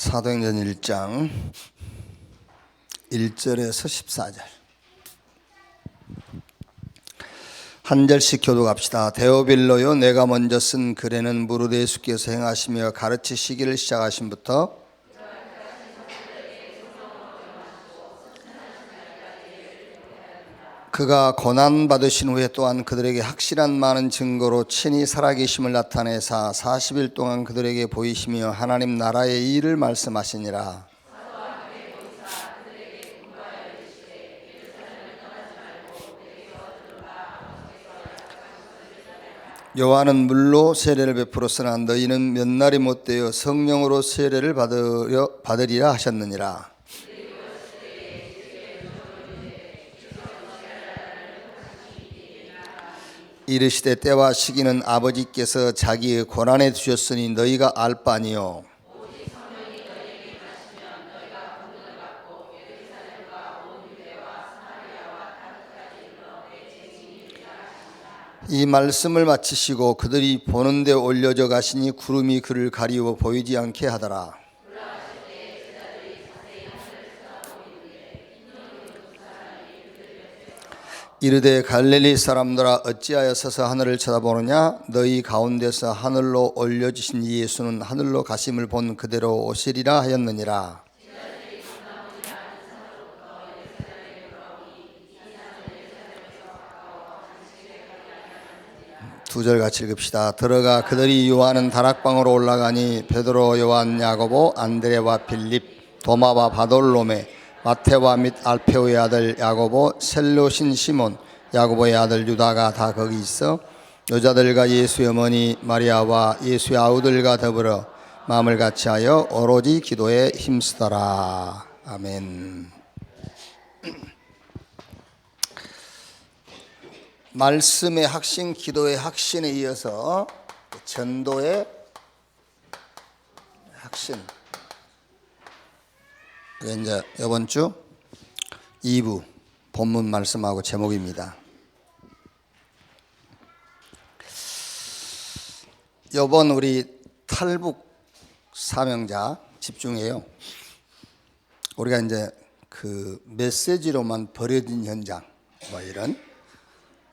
사도행전 1장 1절에서 14절 한 절씩 교독합시다. 데오빌로요, 내가 먼저 쓴 글에는 무릇 예수께서 행하시며 가르치시기를 시작하심부터 그가 고난받으신 후에 또한 그들에게 확실한 많은 증거로 친히 살아계심을 나타내사 40일 동안 그들에게 보이시며 하나님 나라의 일을 말씀하시니라. 요한은 물로 세례를 베풀었으나 너희는 몇 날이 못되어 성령으로 세례를 받으리라 하셨느니라. 이르시되 때와 시기는 아버지께서 자기의 권한에 두셨으니 너희가 알 바 아니요 이 말씀을 마치시고 그들이 보는 데 올려져 가시니 구름이 그를 가리워 보이지 않게 하더라. 이르되 갈릴리 사람들아 어찌하여 서서 하늘을 쳐다보느냐? 너희 가운데서 하늘로 올려주신 이 예수는 하늘로 가심을 본 그대로 오시리라 하였느니라. 두 절 같이 읽읍시다. 들어가 그들이 요한은 다락방으로 올라가니 베드로, 요한, 야고보, 안드레와 빌립, 도마와 바돌로메, 마테와 및 알페오의 아들 야고보, 셀로신 시몬, 야고보의 아들 유다가 다 거기 있어 여자들과 예수의 어머니 마리아와 예수의 아우들과 더불어 마음을 같이하여 오로지 기도에 힘쓰더라. 아멘. 말씀의 확신, 기도의 확신에 이어서 전도의 확신. 이게 이제 이번 주 2부 본문 말씀하고 제목입니다. 이번 우리 탈북 사명자 집중해요. 우리가 이제 그 메시지로만 버려진 현장 뭐 이런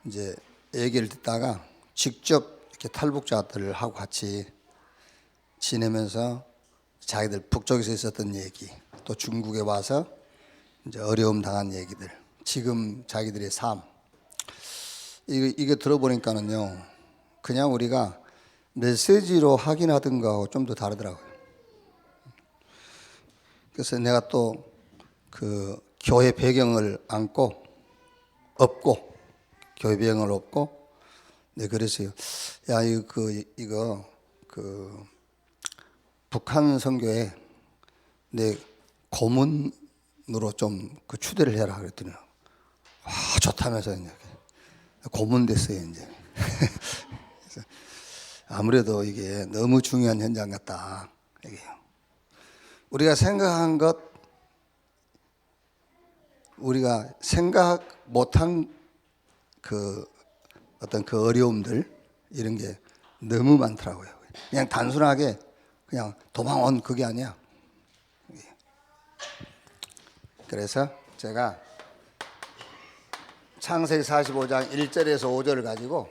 이제 얘기를 듣다가 직접 이렇게 탈북자들하고 같이 지내면서 자기들 북쪽에서 있었던 얘기, 또 중국에 와서 이제 어려움 당한 얘기들, 지금 자기들의 삶, 이게 들어보니까는요, 그냥 우리가 메시지로 확인하던 거하고 좀 더 다르더라고요. 그래서 내가 또 그 교회 배경을 업고 교회 배경을 업고, 네, 그래서요, 야, 이거 북한 선교에 내 고문으로 좀 그 추대를 해라 그랬더니 좋다면서 이제 고문 됐어요 이제. 그래서 아무래도 이게 너무 중요한 현장 같다 이게요. 우리가 생각한 것, 우리가 생각 못한 그 어떤 그 어려움들 이런 게 너무 많더라고요. 그냥 단순하게 그냥 도망온 그게 아니야. 그래서 제가 창세기 45장 1절에서 5절을 가지고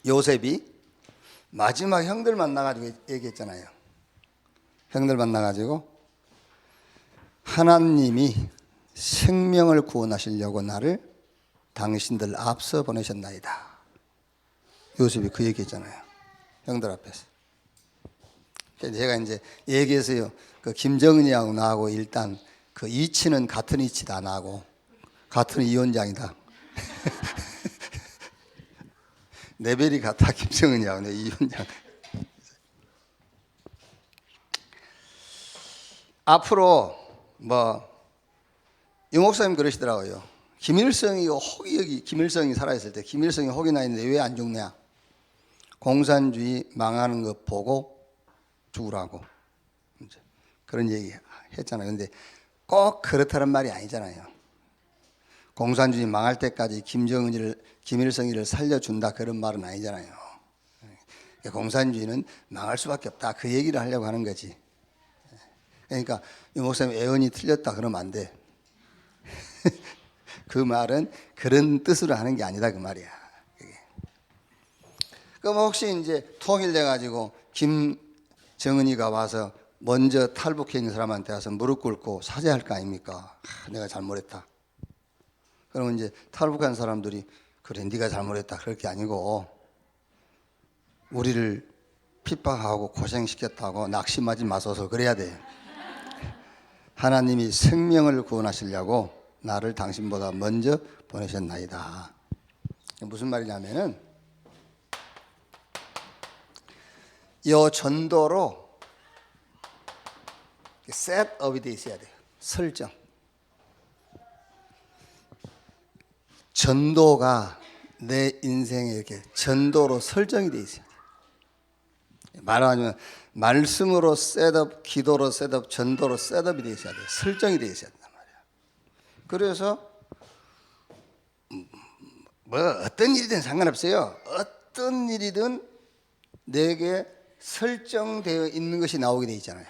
요셉이 마지막 형들 만나가지고 얘기했잖아요. 형들 만나가지고 하나님이 생명을 구원하시려고 나를 당신들 앞서 보내셨나이다. 요셉이 그 얘기했잖아요. 형들 앞에서. 제가 이제 얘기해서요, 그 김정은이하고 나하고 일단 그 이치는 같은 이치다, 나하고 같은 이원장이다. 레벨이 같아. 김정은이하고 내 이원장. 앞으로 뭐 유 목사님 그러시더라고요. 김일성이 살아있을 때 김일성이 혹이 나 있는데 왜 안 죽냐? 공산주의 망하는 거 보고 죽으라고 이제 그런 얘기 했잖아요. 근데 꼭 그렇다는 말이 아니잖아요. 공산주의 망할 때까지 김일성이를 살려준다 그런 말은 아니잖아요. 공산주의는 망할 수밖에 없다 그 얘기를 하려고 하는 거지. 그러니까 이 목사님 애언이 틀렸다 그러면 안 돼. 그 말은 그런 뜻으로 하는 게 아니다 그 말이야. 그럼 혹시 이제 통일돼 가지고 김정은이가 와서 먼저 탈북해 있는 사람한테 와서 무릎 꿇고 사죄할 거 아닙니까? 내가 잘못했다. 그러면 이제 탈북한 사람들이 그래 네가 잘못했다 그럴 게 아니고 우리를 핍박하고 고생시켰다고 낙심하지 마소서 그래야 돼. 하나님이 생명을 구원하시려고 나를 당신보다 먼저 보내셨나이다. 무슨 말이냐면은 이 전도로 셋업이 돼 있어야 돼요. 설정. 전도가 내 인생에 이렇게 전도로 설정이 돼 있어요. 말하자면 말씀으로 셋업, 기도로 셋업, 전도로 셋업이 돼 있어야 돼요. 설정이 돼 있어야 된단 말이야. 그래서 뭐 어떤 일이든 상관없어요. 어떤 일이든 내게 설정되어 있는 것이 나오게 돼 있잖아요.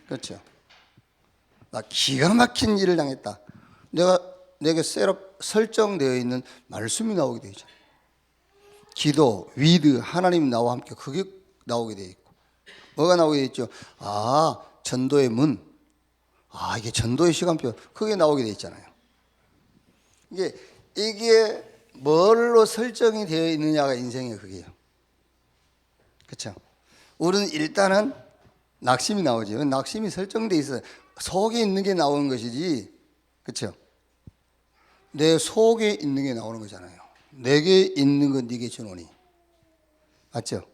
그렇죠? 나 기가 막힌 일을 당했다. 내게 셋업 설정되어 있는 말씀이 나오게 돼 있잖아요. 기도, 위드, 하나님 나와 함께 그게 나오게 돼 있고 뭐가 나오게 돼 있죠? 아, 전도의 문. 아, 이게 전도의 시간표. 그게 나오게 돼 있잖아요. 이게 뭘로 설정이 되어 있느냐가 인생의 그게요. 그렇죠? 우리는 일단은 낙심이 나오죠. 낙심이 설정돼 있어요. 속에 있는 게 나오는 것이지. 그렇죠? 내 속에 있는 게 나오는 거잖아요. 내게 있는 건 네게 주노니. 맞죠?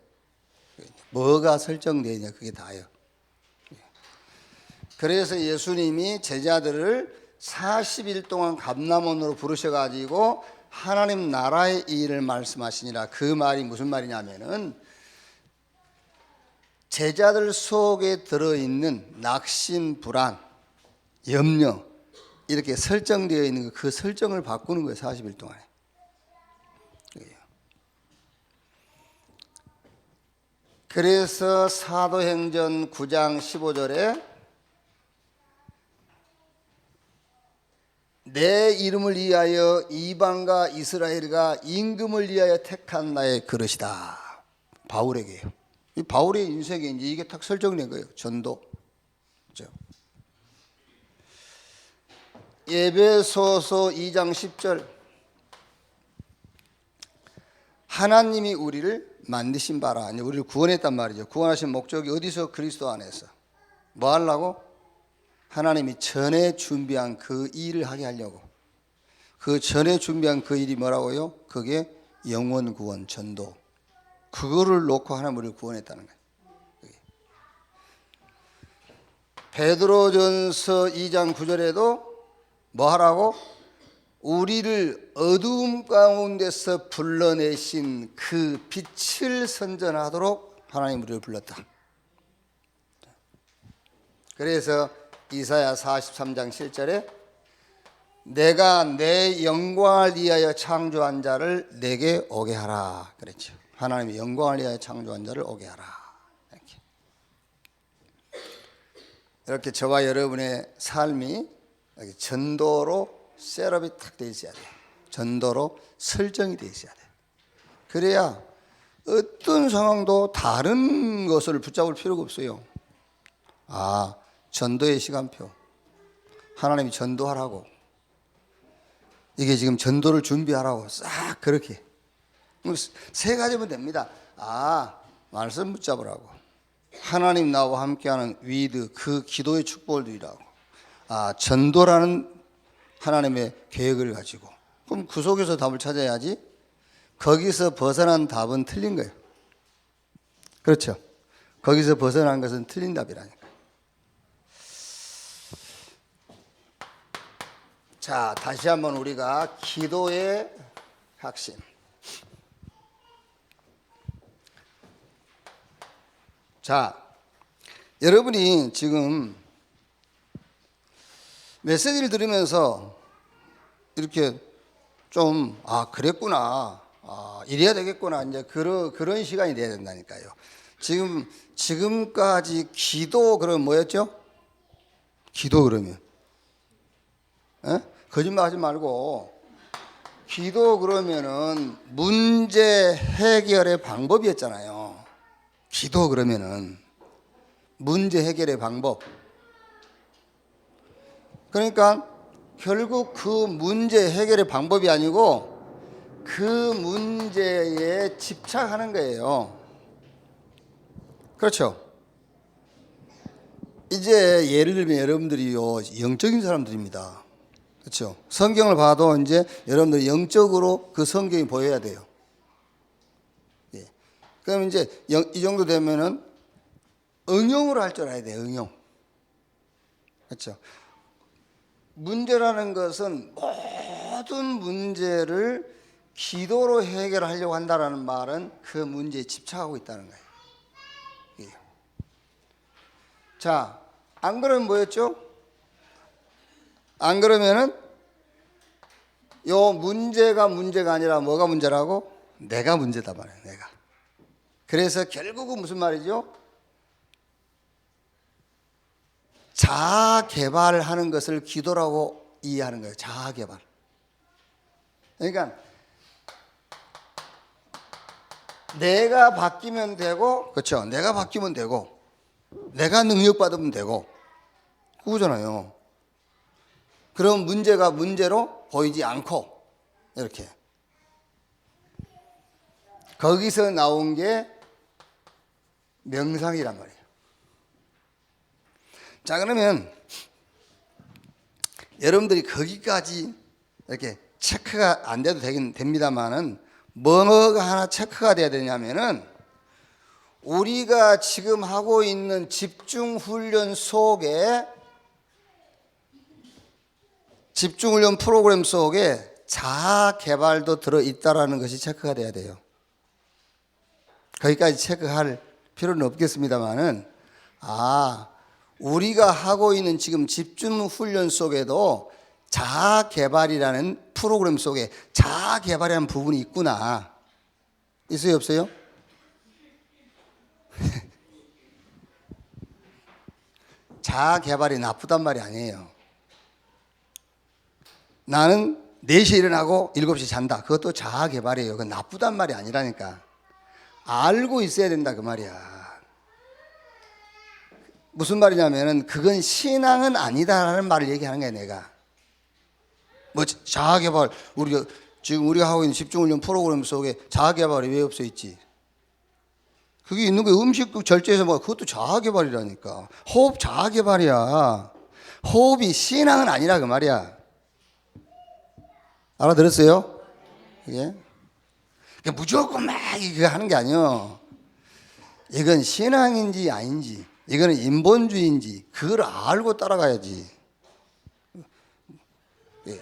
뭐가 설정되어 있냐 그게 다예요. 그래서 예수님이 제자들을 40일 동안 감람원으로 부르셔가지고 하나님 나라의 일을 말씀하시니라. 그 말이 무슨 말이냐면은 제자들 속에 들어있는 낙심, 불안, 염려 이렇게 설정되어 있는 그 설정을 바꾸는 거예요. 40일 동안에. 그래서 사도행전 9장 15절에 내 이름을 위하여 이방과 이스라엘과 임금을 위하여 택한 나의 그릇이다. 바울에게요. 이 바울의 인생에 이제 이게 딱 설정된 거예요. 전도. 그렇죠? 에베소서 2장 10절 하나님이 우리를 만드신 바라. 우리를 구원했단 말이죠. 구원하신 목적이 어디서? 그리스도 안에서. 뭐 하려고? 하나님이 전에 준비한 그 일을 하게 하려고. 그 전에 준비한 그 일이 뭐라고요? 그게 영원 구원, 전도. 그거를 놓고 하나님 우리를 구원했다는 거예요. 베드로전서 2장 9절에도 뭐 하라고? 우리를 어두움 가운데서 불러내신 그 빛을 선전하도록 하나님 우리를 불렀다. 그래서 이사야 43장 7절에 내가 내 영광을 위하여 창조한 자를 내게 오게 하라 그랬죠. 하나님의 영광을 위하여 창조한 자를 오게 하라. 이렇게 저와 여러분의 삶이 전도로 셋업이 탁 돼 있어야 돼요. 전도로 설정이 돼 있어야 돼요. 그래야 어떤 상황도 다른 것을 붙잡을 필요가 없어요. 아, 전도의 시간표. 하나님이 전도하라고. 이게 지금 전도를 준비하라고 싹 그렇게. 세 가지면 됩니다. 아, 말씀 붙잡으라고. 하나님 나와 함께하는 위드, 그 기도의 축복을 누리라고. 아, 전도라는 하나님의 계획을 가지고. 그럼 그 속에서 답을 찾아야지. 거기서 벗어난 답은 틀린 거예요. 그렇죠? 거기서 벗어난 것은 틀린 답이라니까. 자, 다시 한번 우리가 기도의 핵심. 자, 여러분이 지금 메시지를 들으면서 이렇게 좀, 아, 그랬구나. 아, 이래야 되겠구나. 이제 그런 시간이 돼야 된다니까요. 지금까지 기도, 그럼 뭐였죠? 기도 그러면. 거짓말 하지 말고 기도 그러면은 문제 해결의 방법이었잖아요. 기도 그러면은 문제 해결의 방법. 그러니까 결국 그 문제 해결의 방법이 아니고 그 문제에 집착하는 거예요. 그렇죠? 이제 예를 들면 여러분들이요, 영적인 사람들입니다. 그렇죠? 성경을 봐도 이제 여러분들 영적으로 그 성경이 보여야 돼요. 예. 그럼 이제 이 정도 되면은 응용으로 할 줄 알아야 돼요. 응용. 그렇죠? 문제라는 것은 모든 문제를 기도로 해결하려고 한다는 말은 그 문제에 집착하고 있다는 거예요. 예. 자, 안 그러면 뭐였죠? 안 그러면은 요 문제가 아니라 뭐가 문제라고? 내가 문제다 말이에요. 내가. 그래서 결국은 무슨 말이죠? 자아 개발하는 것을 기도라고 이해하는 거예요. 자아 개발. 그러니까 내가 바뀌면 되고, 그렇죠? 내가 바뀌면 되고, 내가 능력 받으면 되고, 그거잖아요. 그럼 문제가 문제로 보이지 않고 이렇게. 거기서 나온 게 명상이란 말이에요. 자, 그러면 여러분들이 거기까지 이렇게 체크가 안 돼도 되긴 됩니다만은 뭐가 하나 체크가 돼야 되냐면은 우리가 지금 하고 있는 집중 훈련 속에 집중훈련 프로그램 속에 자아 개발도 들어있다라는 것이 체크가 돼야 돼요. 거기까지 체크할 필요는 없겠습니다만은, 우리가 하고 있는 지금 집중훈련 속에도 자아 개발이라는 프로그램 속에 자아 개발이라는 부분이 있구나. 있어요, 없어요? 자아 개발이 나쁘단 말이 아니에요. 나는 4시에 일어나고 7시에 잔다. 그것도 자아 개발이에요. 그건 나쁘단 말이 아니라니까. 알고 있어야 된다 그 말이야. 무슨 말이냐면은 그건 신앙은 아니다라는 말을 얘기하는 거야, 내가. 뭐 자아 개발, 우리가 하고 있는 집중훈련 프로그램 속에 자아 개발이 왜 없어 있지? 그게 있는 거야. 음식 절제해서 뭐 그것도 자아 개발이라니까. 호흡 자아 개발이야. 호흡이 신앙은 아니라 그 말이야. 알아들었어요? 예? 무조건 막 이거 하는 게 아니요. 이건 신앙인지 아닌지, 이거는 인본주의인지 그걸 알고 따라가야지. 예.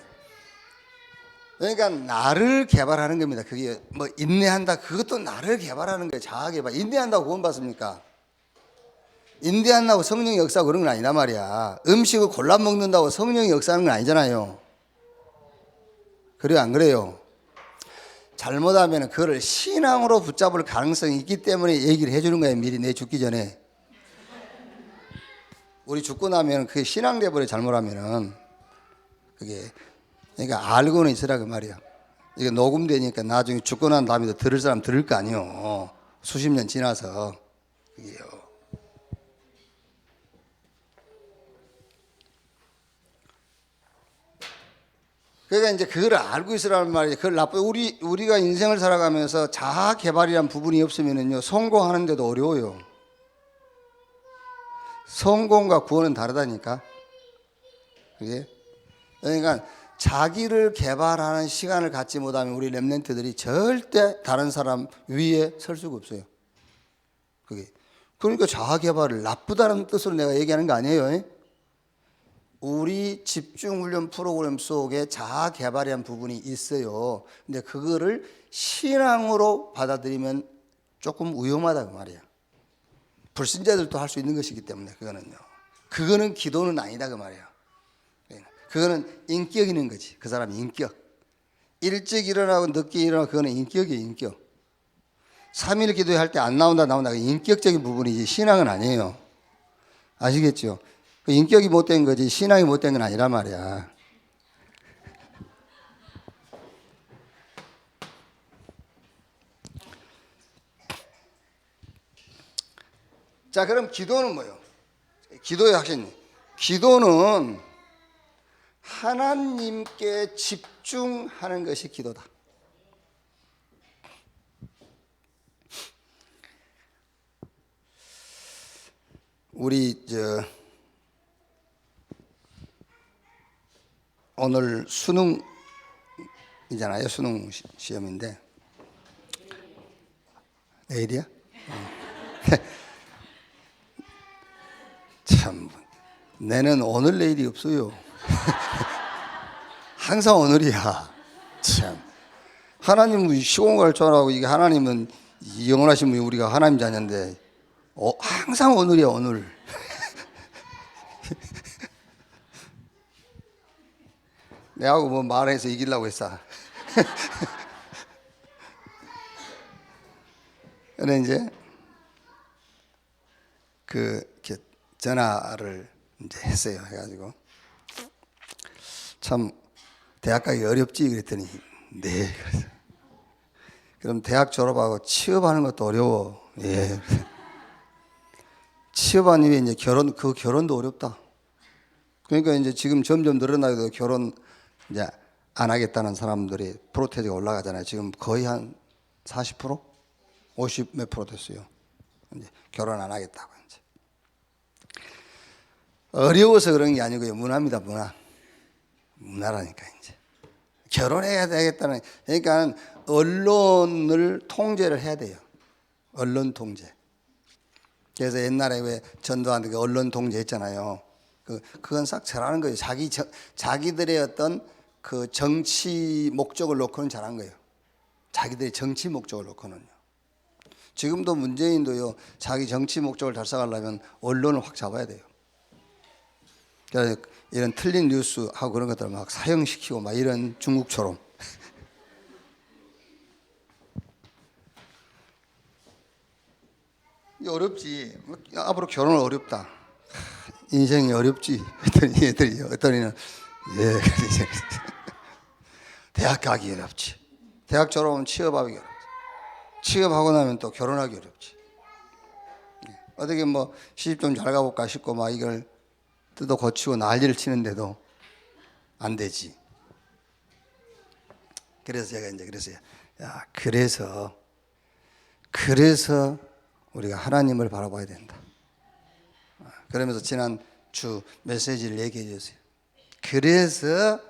그러니까 나를 개발하는 겁니다. 그게 뭐 인내한다, 그것도 나를 개발하는 거예요. 자아 개발. 인내한다고 구원 받습니까? 인내한다고 성령의 역사하고 그런 건 아니다 말이야. 음식을 골라 먹는다고 성령의 역사하는 건 아니잖아요. 그래요, 안 그래요? 잘못하면 그거를 신앙으로 붙잡을 가능성이 있기 때문에 얘기를 해주는 거예요. 미리 내 죽기 전에. 우리 죽고 나면 그게 신앙 돼버려, 잘못하면은. 그게. 그러니까 알고는 있으라 그 말이야. 이게 녹음되니까 나중에 죽고 난 다음에도 들을 사람 들을 거 아니요. 수십 년 지나서. 그게요. 그러니까 이제 그걸 알고 있으라는 말이에요. 그걸 우리가 인생을 살아가면서 자아 개발이란 부분이 없으면은요, 성공하는데도 어려워요. 성공과 구원은 다르다니까. 그게. 그러니까 자기를 개발하는 시간을 갖지 못하면 우리 렘넌트들이 절대 다른 사람 위에 설 수가 없어요. 그게. 그러니까 자아 개발을 나쁘다는 뜻으로 내가 얘기하는 거 아니에요. 우리 집중훈련 프로그램 속에 자아 개발이라는 부분이 있어요. 근데 그거를 신앙으로 받아들이면 조금 위험하다 그 말이야. 불신자들도 할 수 있는 것이기 때문에 그거는요. 그거는 기도는 아니다 그 말이야. 그거는 인격이는 거지. 그 사람의 인격. 일찍 일어나고 늦게 일어나고 그거는 인격이에요, 인격. 3일 기도할 때 안 나온다. 그 인격적인 부분이지 신앙은 아니에요. 아시겠죠? 그 인격이 못된 거지 신앙이 못된 건 아니란 말이야. 자, 그럼 기도는 뭐예요? 기도의 핵심. 기도는 하나님께 집중하는 것이 기도다. 우리 오늘 수능이잖아요. 수능 시험인데 내일이야? 참, 내는 오늘 내일이 없어요. 항상 오늘이야. 참, 하나님은 시공 갈 줄 알고 이게 하나님은 영원하신 분이 우리가 하나님 자녀인데 항상 오늘이야 오늘. 내하고 뭐 말해서 이기려고 했어. 그래 이제 이렇게 전화를 이제 했어요. 해가지고 참 대학 가기 어렵지 그랬더니 네. 그럼 대학 졸업하고 취업하는 것도 어려워. 예. 취업한 이후에 이제 결혼도 어렵다. 그러니까 이제 지금 점점 늘어나도 결혼 이제 안 하겠다는 사람들이 프로테이지가 올라가잖아요. 지금 거의 한 40%? 50 몇 프로 됐어요. 이제 결혼 안 하겠다고 이제. 어려워서 그런 게 아니고요. 문화입니다, 문화. 문화라니까 이제. 결혼해야 되겠다는, 그러니까 언론을 통제를 해야 돼요. 언론 통제. 그래서 옛날에 왜 전두환 언론 통제했잖아요. 그건 싹 잘하는 거예요. 자기들의 어떤 그 정치 목적을 놓고는 잘한 거예요. 자기들의 정치 목적을 놓고는요. 지금도 문재인도요, 자기 정치 목적을 달성하려면 언론을 확 잡아야 돼요. 그래서 이런 틀린 뉴스하고 그런 것들을 막 사형시키고 막 이런 중국처럼. 어렵지. 앞으로 결혼은 어렵다. 인생이 어렵지. 했더니 어떠니는 예, 대학 가기 어렵지. 대학 졸업하면 취업하기 어렵지. 취업하고 나면 또 결혼하기 어렵지. 어떻게 뭐 시집 좀 잘 가볼까 싶고 막 이걸 뜯어 고치고 난리를 치는데도 안 되지. 그래서 제가 이제 그랬어요. 야, 그래서 우리가 하나님을 바라봐야 된다. 그러면서 지난 주 메시지를 얘기해 주세요. 그래서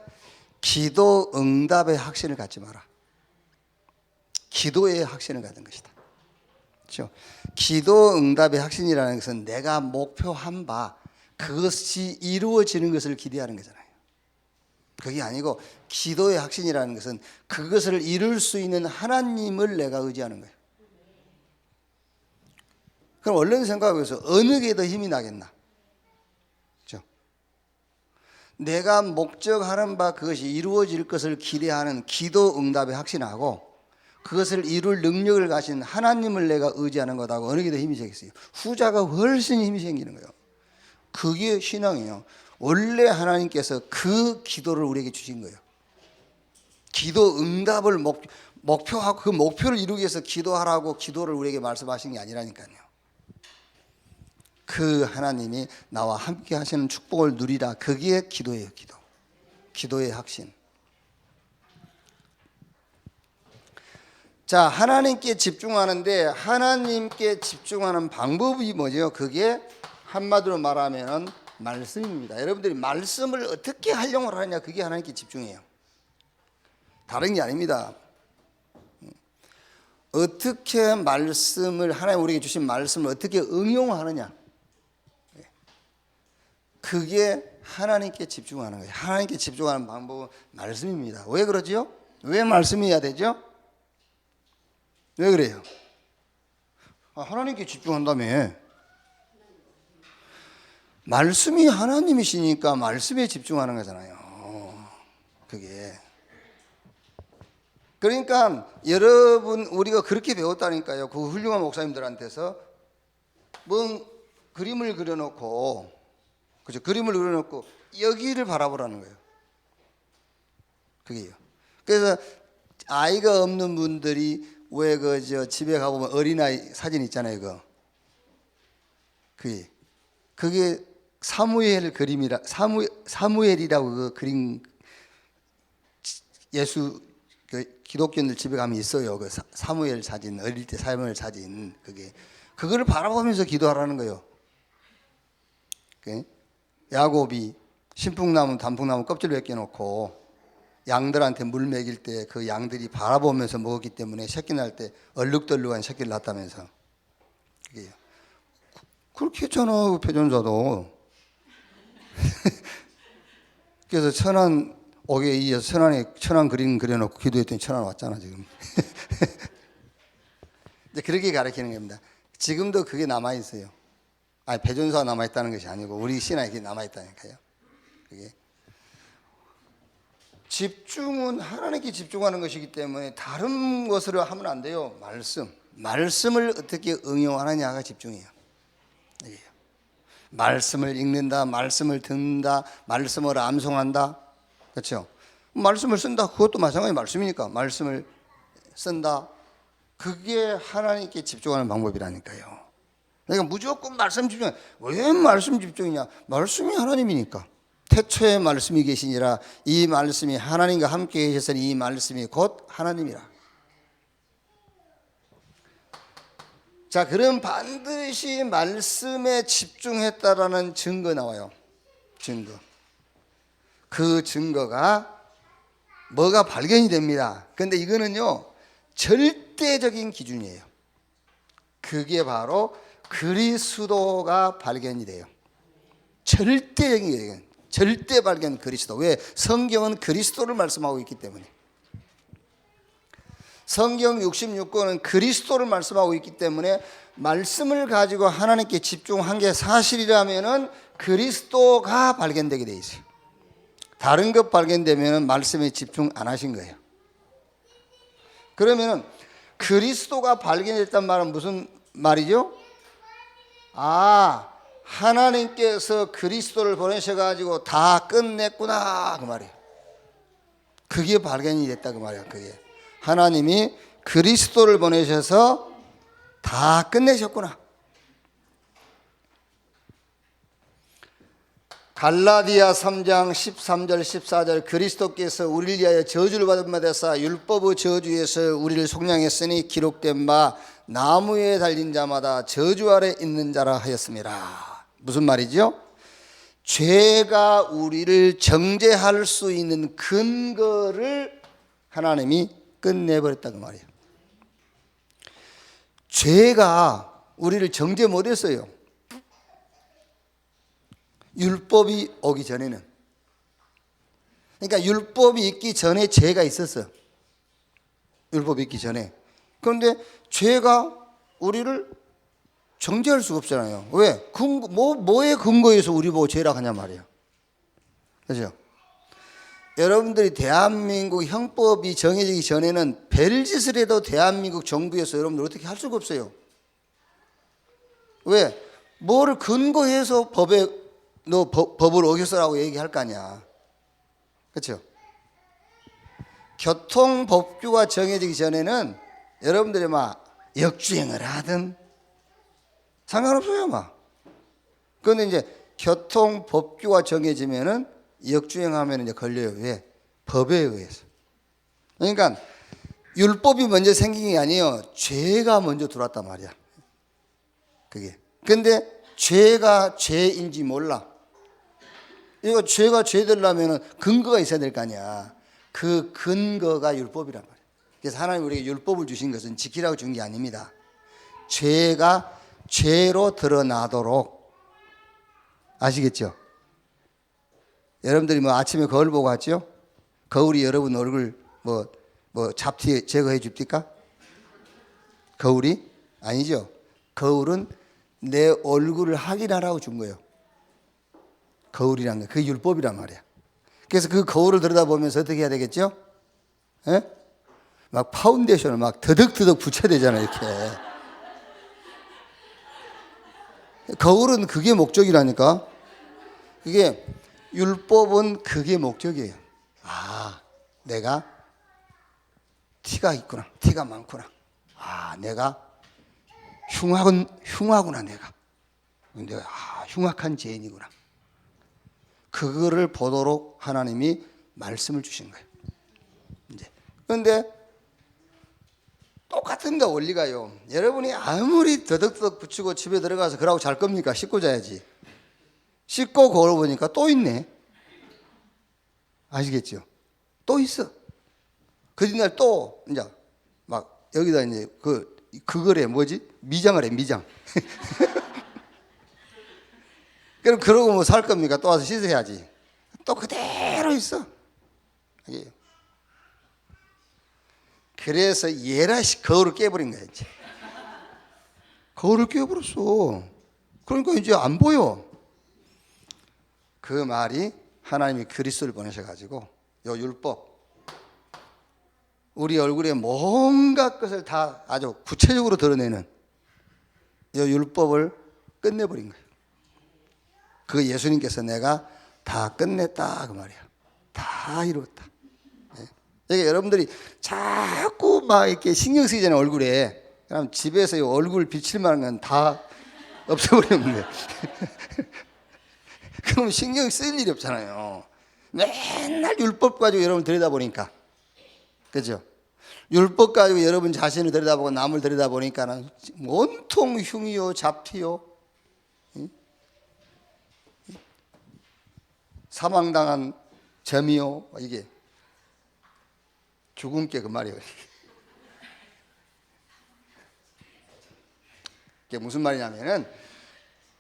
기도 응답의 확신을 갖지 마라. 기도의 확신을 갖는 것이다. 그렇죠? 기도 응답의 확신이라는 것은 내가 목표한 바 그것이 이루어지는 것을 기대하는 거잖아요. 그게 아니고 기도의 확신이라는 것은 그것을 이룰 수 있는 하나님을 내가 의지하는 거예요. 그럼 얼른 생각해서 어느 게 더 힘이 나겠나? 그렇죠? 내가 목적하는 바 그것이 이루어질 것을 기대하는 기도 응답의 확신하고 그것을 이룰 능력을 가진 하나님을 내가 의지하는 것하고 어느 게 더 힘이 생겼어요? 후자가 훨씬 힘이 생기는 거예요. 그게 신앙이에요. 원래 하나님께서 그 기도를 우리에게 주신 거예요. 기도 응답을 목표하고 그 목표를 이루기 위해서 기도하라고 기도를 우리에게 말씀하신 게 아니라니까요. 그 하나님이 나와 함께 하시는 축복을 누리라. 그게 기도예요. 기도의 확신. 자, 하나님께 집중하는데 하나님께 집중하는 방법이 뭐죠? 그게 한마디로 말하면 말씀입니다. 여러분들이 말씀을 어떻게 활용을 하느냐, 그게 하나님께 집중해요. 다른 게 아닙니다. 어떻게 말씀을, 하나님 우리에게 주신 말씀을 어떻게 응용하느냐, 그게 하나님께 집중하는 거예요. 하나님께 집중하는 방법은 말씀입니다. 왜 그러지요? 왜 말씀이어야 되죠? 왜 그래요? 하나님께 집중한다며. 말씀이 하나님이시니까 말씀에 집중하는 거잖아요. 그게. 그러니까 여러분 우리가 그렇게 배웠다니까요. 그 훌륭한 목사님들한테서 뭐 그림을 그려놓고 그죠? 그림을 그려놓고 여기를 바라보라는 거예요. 그게요. 그래서 아이가 없는 분들이 왜 집에 가보면 어린아이 사진 있잖아요. 그게 사무엘 그림이라 사무엘이라고 그 그림 예수 기독교인들 집에 가면 있어요. 그 사무엘 사진, 어릴 때 사무엘 사진, 그거를 바라보면서 기도하라는 거예요. 야곱이 신풍나무 단풍나무 껍질 벗겨놓고 양들한테 물 먹일 때 그 양들이 바라보면서 먹었기 때문에 새끼 날 때 얼룩덜룩한 새끼를 낳았다면서. 그게요. 그렇게 했잖아, 표전자도. 그래서 천안 옥에 이어서 천안 그림 그려놓고 기도했더니 천안 왔잖아, 지금. 이제 그렇게 가르치는 겁니다. 지금도 그게 남아있어요. 아니, 배전사가 남아있다는 것이 아니고 우리 신앙에 그게 남아있다니까요. 그게. 집중은 하나님께 집중하는 것이기 때문에 다른 것으로 하면 안 돼요. 말씀을 어떻게 응용하느냐가 집중이에요. 말씀을 읽는다, 말씀을 듣는다, 말씀을 암송한다. 그렇죠? 말씀을 쓴다. 그것도 마찬가지 말씀이니까 말씀을 쓴다. 그게 하나님께 집중하는 방법이라니까요. 그러니까 무조건 말씀 집중. 왜 말씀 집중이냐? 말씀이 하나님이니까. 태초에 말씀이 계시니라. 이 말씀이 하나님과 함께 계셨으니 이 말씀이 곧 하나님이라. 자, 그럼 반드시 말씀에 집중했다라는 증거 나와요. 증거. 그 증거가 뭐가 발견이 됩니다. 그런데 이거는요, 절대적인 기준이에요. 그게 바로 그리스도가 발견이 돼요. 절대적인 기준. 절대 발견 그리스도. 왜? 성경은 그리스도를 말씀하고 있기 때문에. 성경 66권은 그리스도를 말씀하고 있기 때문에 말씀을 가지고 하나님께 집중한 게 사실이라면은 그리스도가 발견되게 돼 있어요. 다른 것 발견되면은 말씀에 집중 안 하신 거예요. 그러면은 그리스도가 발견됐단 말은 무슨 말이죠? 하나님께서 그리스도를 보내셔가지고 다 끝냈구나 그 말이에요. 그게 발견이 됐다 그 말이에요. 그게 하나님이 그리스도를 보내셔서 다 끝내셨구나. 갈라디아 3장 13절 14절 그리스도께서 우리를 위하여 저주를 받은 바 되사 율법의 저주에서 우리를 속량했으니 기록된 바 나무에 달린 자마다 저주 아래 있는 자라 하였습니다. 무슨 말이죠? 죄가 우리를 정죄할 수 있는 근거를 하나님이 끝내버렸다 그 말이에요. 죄가 우리를 정죄 못했어요. 율법이 오기 전에는. 그러니까 율법이 있기 전에 죄가 있었어. 율법이 있기 전에. 그런데 죄가 우리를 정죄할 수가 없잖아요. 왜? 뭐에 근거해서 우리 보고 죄라고 하냐 말이에요. 그렇죠? 여러분들이 대한민국 형법이 정해지기 전에는 별짓을 해도 대한민국 정부에서 여러분들 어떻게 할 수가 없어요. 왜? 뭐를 근거해서 법을 어겼어라고 얘기할 거 아니야. 그렇죠? 교통법규가 정해지기 전에는 여러분들이 막 역주행을 하든 상관없어요 막. 그런데 이제 교통법규가 정해지면은 역주행하면 이제 걸려요. 왜? 법에 의해서. 그러니까 율법이 먼저 생긴 게 아니에요. 죄가 먼저 들어왔단 말이야. 그게. 근데 죄가 죄인지 몰라. 이거 죄가 죄 되려면 근거가 있어야 될 거 아니야. 그 근거가 율법이란 말이야. 그래서 하나님 우리에게 율법을 주신 것은 지키라고 준 게 아닙니다. 죄가 죄로 드러나도록. 아시겠죠? 여러분들이 아침에 거울 보고 왔죠? 거울이 여러분 얼굴 잡티 제거해 줍니까? 거울이? 아니죠. 거울은 내 얼굴을 확인하라고 준 거예요. 거울이란 게 그게 율법이란 말이야. 그래서 그 거울을 들여다보면서 어떻게 해야 되겠죠? 에? 막 파운데이션을 막 더덕더덕 붙여야 되잖아요, 이렇게. 거울은 그게 목적이라니까. 이게 율법은 그게 목적이에요. 아, 내가 티가 있구나, 티가 많구나. 아, 내가 흉하구나, 내가 흉악한 죄인이구나. 그거를 보도록 하나님이 말씀을 주신 거예요. 이제 그런데 똑같은데 원리가요. 여러분이 아무리 더덕더덕 붙이고 집에 들어가서 그러고 잘 겁니까? 씻고 자야지. 씻고 거울 보니까 또 있네. 아시겠죠? 또 있어. 그 뒷날 또 이제 막 여기다 이제 그거래 뭐지? 미장을 해, 미장. 그럼 그러고 뭐 살 겁니까? 또 와서 씻어야지. 또 그대로 있어. 그래서 예라시 거울을 깨버린 거야, 이제. 거울을 깨버렸어. 그러니까 이제 안 보여. 그 말이 하나님이 그리스도를 보내셔가지고 요 율법, 우리 얼굴에 뭔가 것을 다 아주 구체적으로 드러내는 요 율법을 끝내버린 거예요. 그 예수님께서 내가 다 끝냈다 그 말이야. 다 이루었다. 그러니까 여러분들이 자꾸 막 이렇게 신경 쓰이잖아요, 얼굴에. 그럼 집에서 이 얼굴 비칠 만한 건 다 없애버리면 돼. 그럼 신경 쓸 일이 없잖아요. 맨날 율법 가지고 여러분 들여다보니까. 그죠? 율법 가지고 여러분 자신을 들여다보고 남을 들여다보니까는 온통 흉이요, 잡티요, 사망당한 점이요, 이게 죽음께 그 말이에요. 이게 무슨 말이냐면은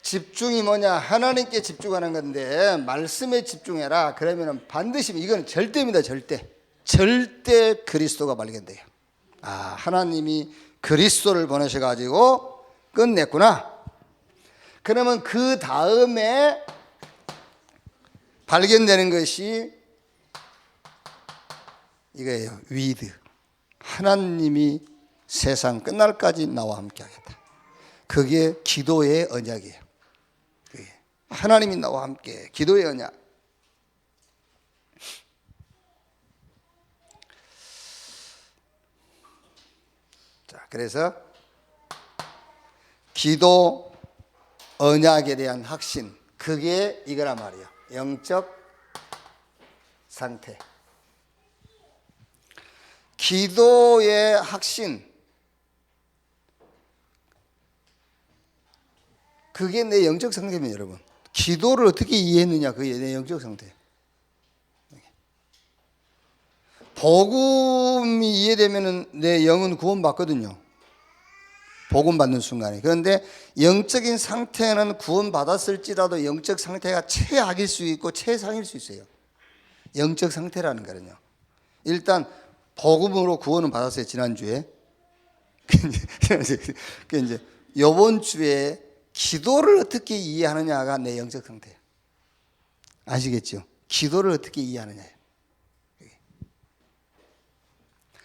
집중이 뭐냐, 하나님께 집중하는 건데 말씀에 집중해라. 그러면은 반드시 이건 절대입니다. 절대 그리스도가 발견돼요. 아, 하나님이 그리스도를 보내셔가지고 끝냈구나. 그러면 그 다음에 발견되는 것이 이거예요. 위드. 하나님이 세상 끝날까지 나와 함께 하겠다. 그게 기도의 언약이에요. 하나님이 나와 함께, 기도의 언약. 자, 그래서 기도 언약에 대한 확신, 그게 이거란 말이에요. 영적 상태. 기도의 확신, 그게 내 영적 상태입니다, 여러분. 기도를 어떻게 이해했느냐, 그게 내 영적 상태. 복음이 이해되면 내 영은 구원받거든요. 복음 받는 순간에. 그런데 영적인 상태는 구원받았을지라도 영적 상태가 최악일 수 있고 최상일 수 있어요. 영적 상태라는 거는요. 일단 복음으로 구원은 받았어요, 지난주에. 그 이제 이번 주에 기도를 어떻게 이해하느냐가 내 영적 상태예요. 아시겠죠? 기도를 어떻게 이해하느냐예요.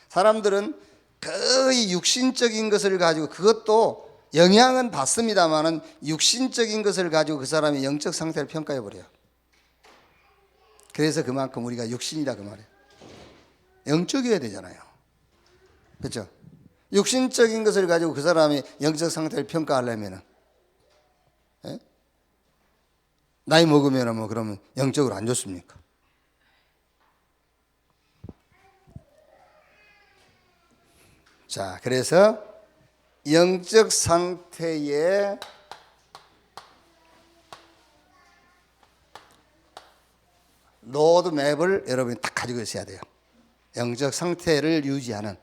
사람들은 거의 육신적인 것을 가지고, 그것도 영향은 받습니다만은 육신적인 것을 가지고 그 사람의 영적 상태를 평가해 버려요. 그래서 그만큼 우리가 육신이다 그 말이에요. 영적이어야 되잖아요. 그렇죠? 육신적인 것을 가지고 그 사람의 영적 상태를 평가하려면은, 예? 나이 먹으면 뭐 그러면 영적으로 안 좋습니까? 자, 그래서 영적 상태의 로드맵을 여러분이 딱 가지고 있어야 돼요. 영적 상태를 유지하는,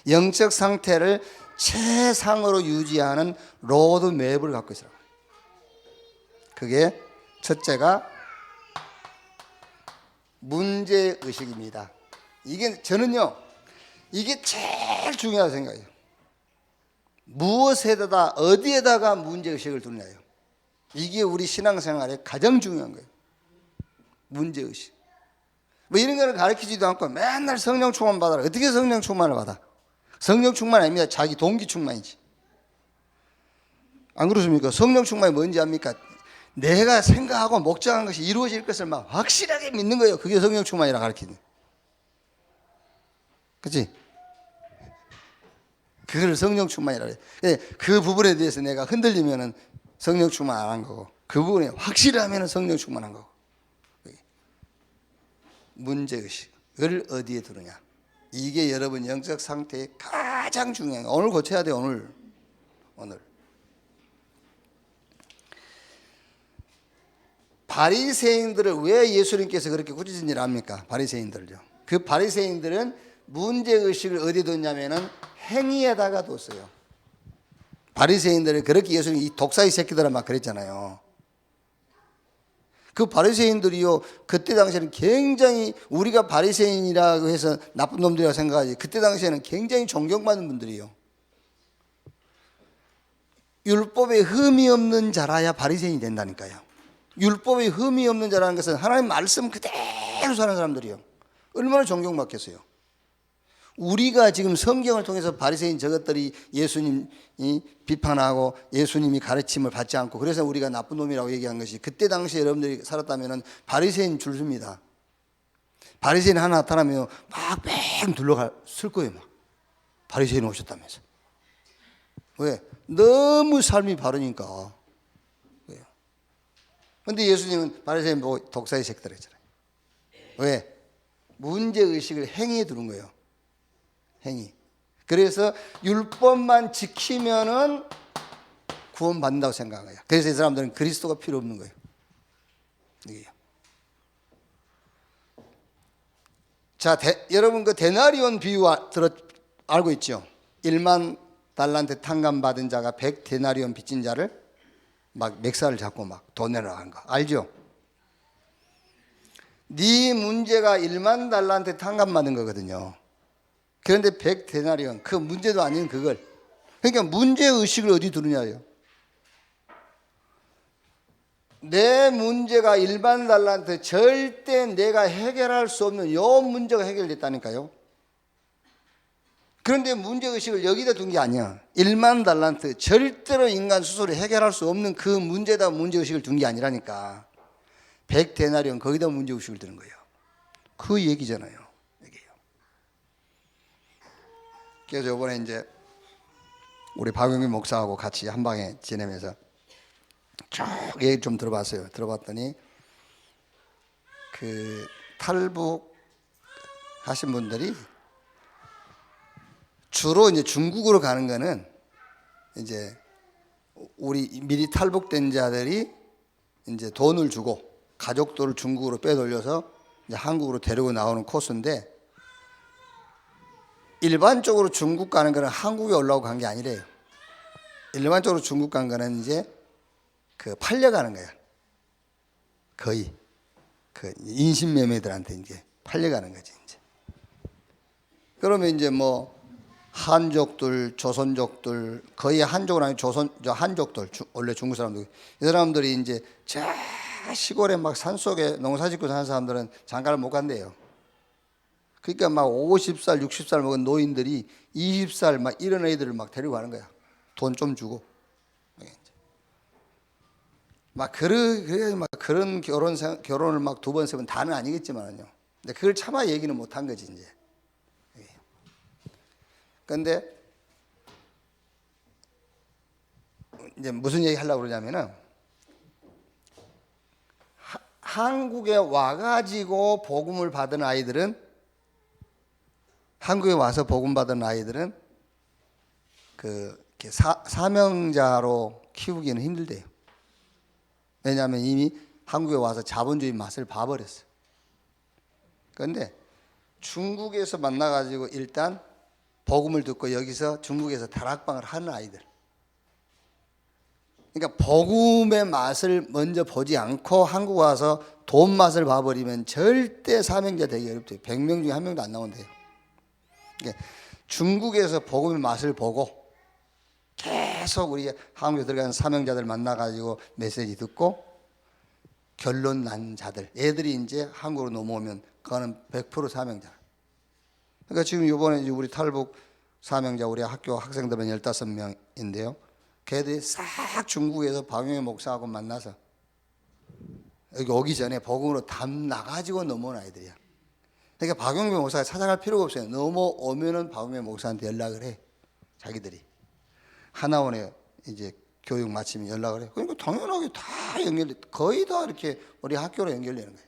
영적 상태를 최상으로 유지하는 로드맵을 갖고 있어요. 그게 첫째가 문제의식입니다. 이게 저는요, 이게 제일 중요하다고 생각해요. 무엇에다가, 어디에다가 문제의식을 두느냐요. 이게 우리 신앙생활에 가장 중요한 거예요. 문제의식. 뭐 이런 거를 가르치지도 않고 맨날 성령 충만 받아라. 어떻게 성령 충만을 받아? 성령 충만 아닙니다. 자기 동기 충만이지. 안 그렇습니까? 성령 충만이 뭔지 압니까? 내가 생각하고 목장한 것이 이루어질 것을 막 확실하게 믿는 거예요. 그게 성령 충만이라 가르치는. 그렇지? 그걸 성령 충만이라 그래. 그 부분에 대해서 내가 흔들리면은 성령 충만 안 한 거고, 그 부분에 확실하면은 성령 충만한 거고. 문제의식을 어디에 두느냐, 이게 여러분 영적 상태의 가장 중요한 거예요. 오늘 고쳐야 돼요. 오늘 바리새인들을 왜 예수님께서 그렇게 꾸짖은지를 압니까? 바리새인들요. 그 바리새인들은 문제의식을 어디에 뒀냐면은 행위에다가 뒀어요. 바리새인들을 그렇게 예수님 이 독사의 새끼들아 막 그랬잖아요. 그 바리새인들이요, 그때 당시에는 굉장히, 우리가 바리새인이라고 해서 나쁜 놈들이라고 생각하지, 그때 당시에는 굉장히 존경받는 분들이요. 율법에 흠이 없는 자라야 바리새인이 된다니까요. 율법에 흠이 없는 자라는 것은 하나님 말씀 그대로 사는 사람들이요. 얼마나 존경받겠어요. 우리가 지금 성경을 통해서 바리새인 저것들이 예수님이 비판하고 예수님이 가르침을 받지 않고 그래서 우리가 나쁜 놈이라고 얘기한 것이, 그때 당시에 여러분들이 살았다면 바리새인 줄습니다. 바리새인 하나 나타나면 막 뺑 둘러쓸 거예요. 막 바리새인 오셨다면서. 왜? 너무 삶이 바르니까. 그런데 예수님은 바리새인 보고 독사의 새끼들 했잖아요. 왜? 문제의식을 행위에 두는 거예요. 행위. 그래서 율법만 지키면은 구원받는다고 생각한 거야. 그래서 이 사람들은 그리스도가 필요 없는 거예요. 이게요. 자, 여러분 그 데나리온 비유 알고 있죠? 1만 달란트 탕감 받은 자가 100 데나리온 빚진 자를 막 맥살을 잡고 막 돈 내라 한 거 알죠? 네 문제가 1만 달란트 탕감 받은 거거든요. 그런데 100 데나리온, 그 문제도 아닌 그걸, 그러니까 문제의식을 어디 두느냐요. 내 문제가 1만 달란트, 절대 내가 해결할 수 없는 요 문제가 해결됐다니까요. 그런데 문제의식을 여기다 둔 게 아니야. 1만 달란트, 절대로 인간 스스로 해결할 수 없는 그 문제에다 문제의식을 둔 게 아니라니까. 100 데나리온 거기다 문제의식을 두는 거예요. 그 얘기잖아요. 얘기예요. 그래서 이번에 이제 우리 박영규 목사하고 같이 한 방에 지내면서 쭉 얘기 좀 들어봤어요. 들어봤더니 그 탈북 하신 분들이 주로 이제 중국으로 가는 거는 이제 우리 미리 탈북된 자들이 이제 돈을 주고 가족들을 중국으로 빼돌려서 이제 한국으로 데리고 나오는 코스인데, 일반적으로 중국 가는 거는 한국에 올라오고 간 게 아니래요. 일반적으로 중국 간 거는 이제 그 팔려가는 거야. 거의 그 인신매매들한테 이제 팔려가는 거지 이제. 그러면 이제 뭐 한족들, 조선족들, 거의 한족은 아니고 한족들, 원래 중국 사람들, 이 사람들이 이제 저 시골에 막 산속에 농사짓고 사는 사람들은 장가를 못 간대요. 그러니까 막 50살, 60살 먹은 노인들이 20살 막 이런 애들을 막 데리고 가는 거야. 돈 좀 주고. 막 그런 결혼을 막 두 번, 세 번 다는 아니겠지만요. 근데 그걸 차마 얘기는 못 한 거지 이제. 그런데 이제 무슨 얘기 하려고 그러냐면은, 한국에 와가지고 복음을 받은 아이들은, 한국에 와서 복음 받은 아이들은 사명자로 키우기는 힘들대요. 왜냐하면 이미 한국에 와서 자본주의 맛을 봐버렸어요. 그런데 중국에서 만나가지고 일단 복음을 듣고 여기서 중국에서 다락방을 하는 아이들, 그러니까 복음의 맛을 먼저 보지 않고 한국 와서 돈 맛을 봐버리면 절대 사명자 되기 어렵대요. 100명 중에 1명도 안 나온대요. 그러니까 중국에서 복음의 맛을 보고 계속 우리 한국에 들어가는 사명자들 만나가지고 메시지 듣고 결론 난 자들, 애들이 이제 한국으로 넘어오면 그거는 100% 사명자. 그러니까 지금 이번에 우리 탈북 사명자, 우리 학교 학생들은 15명인데요. 걔들이 싹 중국에서 박용희 목사하고 만나서 여기 오기 전에 복음으로 담 나가지고 넘어온 아이들이야. 그러니까 박용배 목사가 찾아갈 필요가 없어요. 넘어오면은 박용배 목사한테 연락을 해. 자기들이 하나원에 이제 교육 마치면 연락을 해. 그러니까 당연하게 다 연결돼. 거의 다 이렇게 우리 학교로 연결되는 거예요.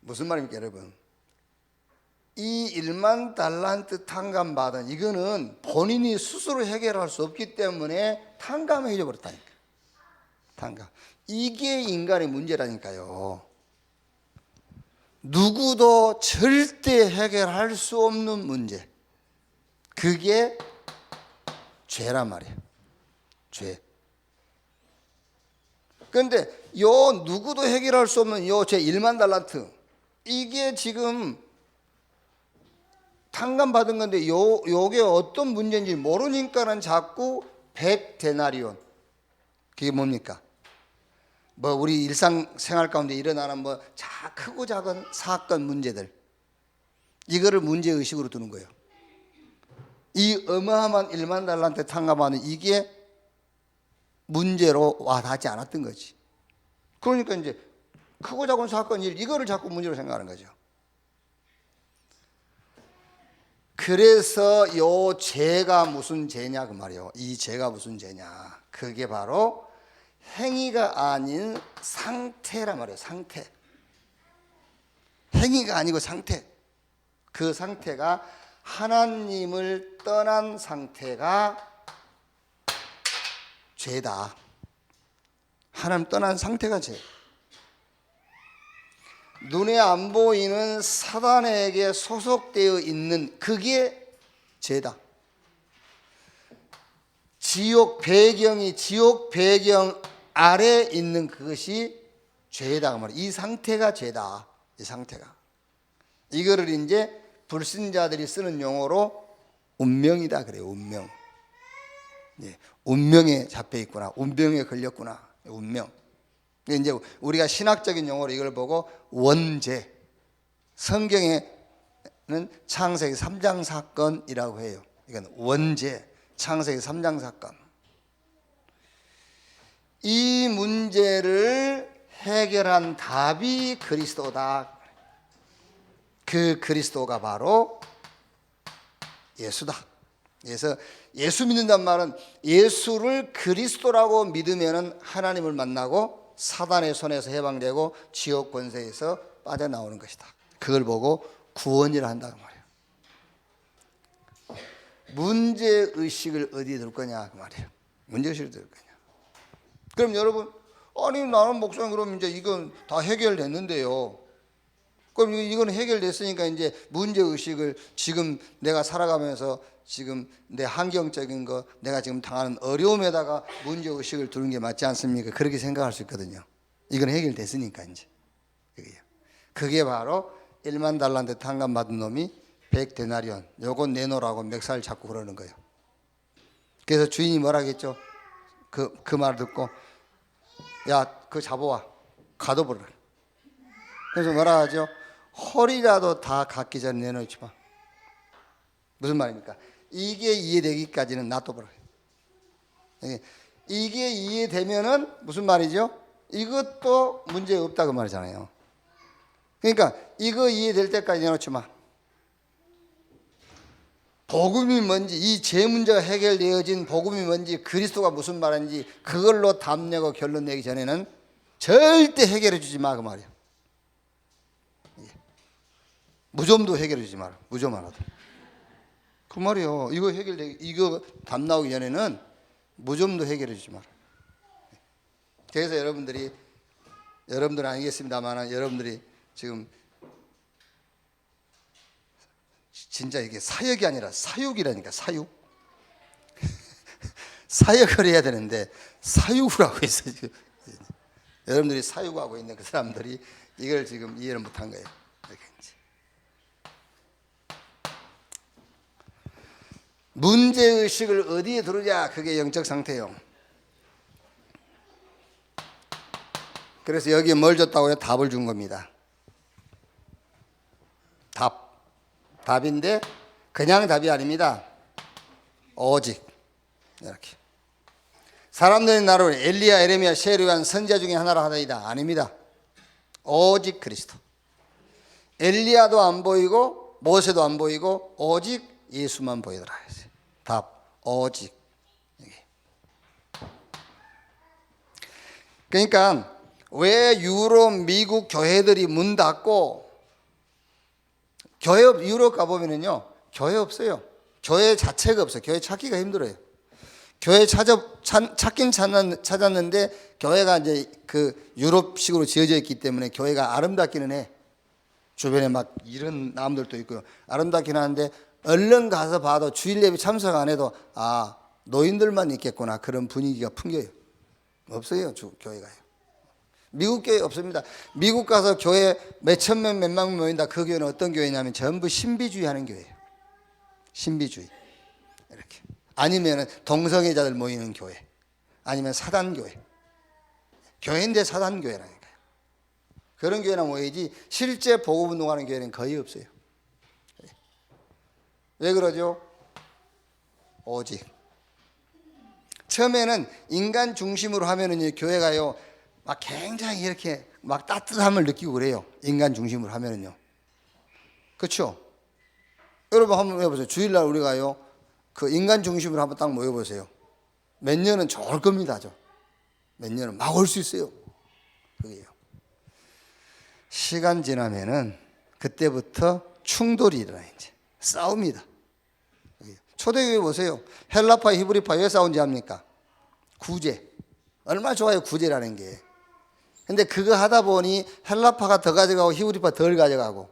무슨 말입니까, 여러분? 이 1만 달란트 탕감받은 이거는 본인이 스스로 해결할 수 없기 때문에 탕감해 줘버렸다니까. 탕감. 이게 인간의 문제라니까요. 누구도 절대 해결할 수 없는 문제. 그게 죄란 말이에요. 죄. 그런데 요 누구도 해결할 수 없는 요 죄 1만 달란트 이게 지금 탕감받은 건데 요게 어떤 문제인지 모르니까는 자꾸 100데나리온. 그게 뭡니까? 뭐 우리 일상생활 가운데 일어나는 뭐 크고 작은 사건 문제들 이거를 문제의식으로 두는 거예요. 이 어마어마한 1만 달란트 탕감하는 이게 문제로 와닿지 않았던 거지. 그러니까 이제 크고 작은 사건 일 이거를 자꾸 문제로 생각하는 거죠. 그래서 요 죄가 무슨 죄냐 그 말이에요. 이 죄가 무슨 죄냐. 그게 바로 행위가 아닌 상태란 말이에요. 상태. 행위가 아니고 상태. 그 상태가 하나님을 떠난 상태가 죄다. 하나님 떠난 상태가 죄. 눈에 안 보이는 사단에게 소속되어 있는 그게 죄다. 지옥 배경이 지옥 배경 아래 있는 그것이 죄다 그 말이에요. 이 상태가 죄다. 이 상태가. 이거를 이제 불신자들이 쓰는 용어로 운명이다 그래요. 운명. 예, 운명에 잡혀 있구나. 운명에 걸렸구나. 운명. 이제 우리가 신학적인 용어로 이걸 보고 원죄. 성경에는 창세기 3장 사건이라고 해요. 이건 원죄. 창세기 3장 사건. 이 문제를 해결한 답이 그리스도다. 그 그리스도가 바로 예수다. 그래서 예수 믿는단 말은 예수를 그리스도라고 믿으면 하나님을 만나고 사단의 손에서 해방되고 지옥 권세에서 빠져나오는 것이다. 그걸 보고 구원이라 한다고 말이에요. 문제의식을 어디에 둘 거냐 그 말이에요. 문제의식을 둘 거냐. 그럼 여러분 아니 나는 목사님 그럼 이제 이건 다 해결됐는데요. 그럼 이건 해결됐으니까 이제 문제의식을 지금 내가 살아가면서 지금 내 환경적인 거 내가 지금 당하는 어려움에다가 문제의식을 두는 게 맞지 않습니까? 그렇게 생각할 수 있거든요. 이건 해결됐으니까 이제. 그게 바로 1만 달란트 탕감받은 놈이 100데나리온 요건 내놓으라고 멱살 잡고 그러는 거예요. 그래서 주인이 뭐라 했죠? 그 말 듣고 야 그거 잡아와 가둬버려. 그래서 뭐라 하죠? 허리라도 다 갖기 전에 내놓지 마. 무슨 말입니까? 이게 이해되기까지는 놔둬버려. 이게 이해되면은 무슨 말이죠? 이것도 문제 없다 그 말이잖아요. 그러니까 이거 이해될 때까지 내놓지 마. 복음이 뭔지 이 죄 문제가 해결되어진 복음이 뭔지 그리스도가 무슨 말인지 그걸로 답 내고 결론 내기 전에는 절대 해결해 주지 마 그 말이야. 무좀도 해결해 주지 마라. 무좀 하나도. 그 말이요. 이거 답 나오기 전에는 무좀도 해결해 주지 마라. 그래서 여러분들은 아니겠습니다만 여러분들이 지금 진짜 이게 사역이 아니라 사육이라니까. 사육. 사역을 해야 되는데 사육을 하고 있어요. 지금. 여러분들이 사육하고 있는 그 사람들이 이걸 지금 이해를 못한 거예요. 문제의식을 어디에 두느냐 그게 영적 상태예요. 그래서 여기에 뭘 줬다고요? 답을 준 겁니다. 답인데 그냥 답이 아닙니다. 오직 이렇게 사람들이 나를 엘리야, 에레미야, 세례요한 선지자 중에 하나라 하다이다. 아닙니다. 오직 그리스도. 엘리야도 안 보이고 모세도 안 보이고 오직 예수만 보이더라. 답, 오직. 그러니까 왜 유럽, 미국 교회들이 문 닫고, 교회 유럽 가보면요 교회 없어요. 교회 자체가 없어요. 교회 찾기가 힘들어요. 교회 찾긴 찾았는데 교회가 이제 그 유럽식으로 지어져 있기 때문에 교회가 아름답기는 해. 주변에 막 이런 나무들도 있고요. 아름답긴 하는데 얼른 가서 봐도 주일 예배 참석 안 해도 아, 노인들만 있겠구나, 그런 분위기가 풍겨요. 없어요, 교회가요. 미국 교회 없습니다. 미국 가서 교회 몇천 명, 몇만 명 모인다. 그 교회는 어떤 교회냐면 전부 신비주의 하는 교회예요. 신비주의. 이렇게. 아니면 동성애자들 모이는 교회. 아니면 사단교회. 교회인데 사단교회라니까요. 그런 교회나 모이지 실제 복음운동하는 교회는 거의 없어요. 왜 그러죠? 오직. 처음에는 인간 중심으로 하면은 교회가요 막 굉장히 이렇게 막 따뜻함을 느끼고 그래요. 인간 중심으로 하면은요. 그렇죠? 여러분 한번 해보세요. 주일날 우리가요 그 인간 중심으로 한번 딱 모여보세요. 몇 년은 좋을 겁니다. 몇 년은 막 올 수 있어요. 그게요. 시간 지나면은 그때부터 충돌이 일어나. 이제 싸웁니다. 초대교회 보세요. 헬라파, 히브리파 왜 싸운지 압니까? 구제. 얼마나 좋아요, 구제라는 게. 근데 그거 하다 보니 헬라파가 더 가져가고 히브리파 덜 가져가고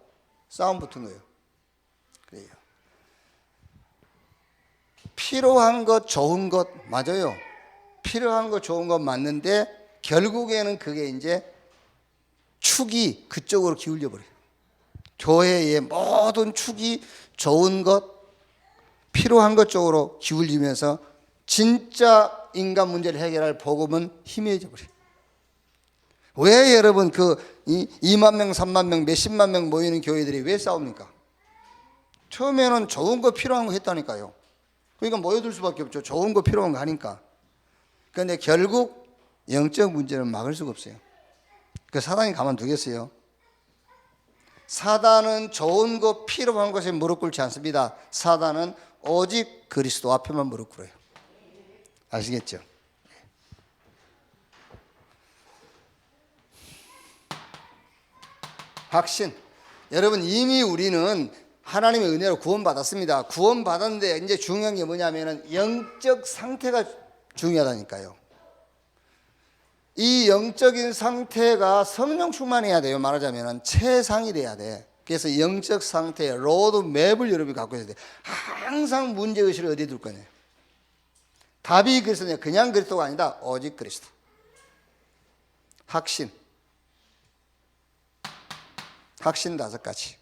싸움 붙은 거예요. 그래요. 필요한 것, 좋은 것 맞아요. 필요한 것, 좋은 것 맞는데 결국에는 그게 이제 축이 그쪽으로 기울여 버려요. 교회의 모든 축이 좋은 것, 필요한 것 쪽으로 기울이면서 진짜 인간 문제를 해결할 복음은 희미해져 버려요. 왜 여러분 그 2만 명, 3만 명, 몇십만 명 모이는 교회들이 왜 싸웁니까? 처음에는 좋은 거 필요한 거 했다니까요. 그러니까 모여들 수밖에 없죠. 좋은 거 필요한 거 하니까. 그런데 결국 영적 문제는 막을 수가 없어요. 그 사단이 가만두겠어요? 사단은 좋은 거 필요한 것에 무릎 꿇지 않습니다. 사단은 오직 그리스도 앞에만 무릎 꿇어요. 아시겠죠? 확신. 여러분 이미 우리는 하나님의 은혜로 구원받았습니다. 구원받았는데 이제 중요한 게 뭐냐면은 영적 상태가 중요하다니까요. 이 영적인 상태가 성령 충만해야 돼요. 말하자면 최상이 돼야 돼. 그래서 영적 상태의 로드맵을 여러분이 갖고 있어야 돼. 항상 문제의식을 어디에 둘 거냐. 답이 그리스도냐. 그냥 그리스도가 아니다. 오직 그리스도. 확신. 확신 5가지.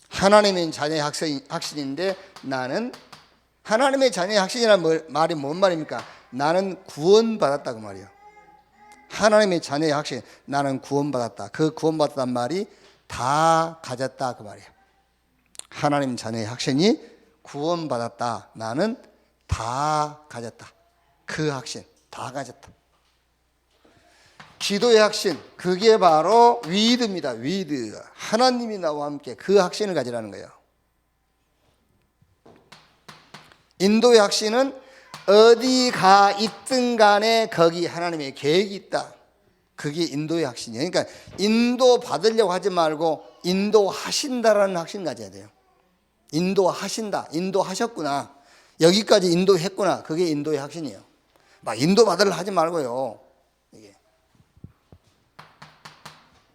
하나님의 자녀의 확신인데 나는 하나님의 자녀의 확신이라는 말이 뭔 말입니까? 나는 구원받았다 그 말이에요. 하나님의 자녀의 확신, 나는 구원받았다. 그 구원받았단 말이 다 가졌다 그 말이에요. 하나님 자녀의 확신이 구원받았다. 나는 다 가졌다. 그 확신 다 가졌다. 기도의 확신, 그게 바로 위드입니다. 위드. 하나님이 나와 함께 그 확신을 가지라는 거예요. 인도의 확신은 어디 가 있든 간에 거기 하나님의 계획이 있다. 그게 인도의 확신이에요. 그러니까 인도 받으려고 하지 말고 인도하신다라는 확신 가져야 돼요. 인도하신다. 인도하셨구나. 여기까지 인도했구나. 그게 인도의 확신이에요. 막 인도 받으려 하지 말고요. 이게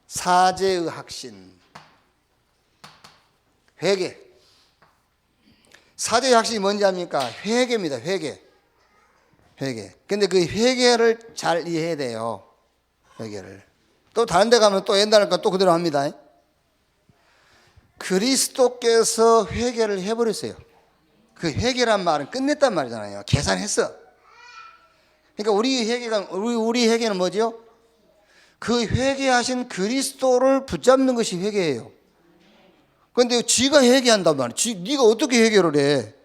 사제의 확신. 회개. 사제의 확신이 뭔지 압니까? 회개입니다. 회개. 회개. 근데 그 회개를 잘 이해해야 돼요. 회개를. 또 다른 데 가면 또 옛날에 또 그대로 합니다. 그리스도께서 회개를 해버렸어요. 그 회개란 말은 끝냈단 말이잖아요. 계산했어. 그러니까 우리 회개는 뭐죠? 그 회개하신 그리스도를 붙잡는 것이 회개예요. 그런데 쥐가 회개한단 말이에요. 네가 어떻게 회개를 해?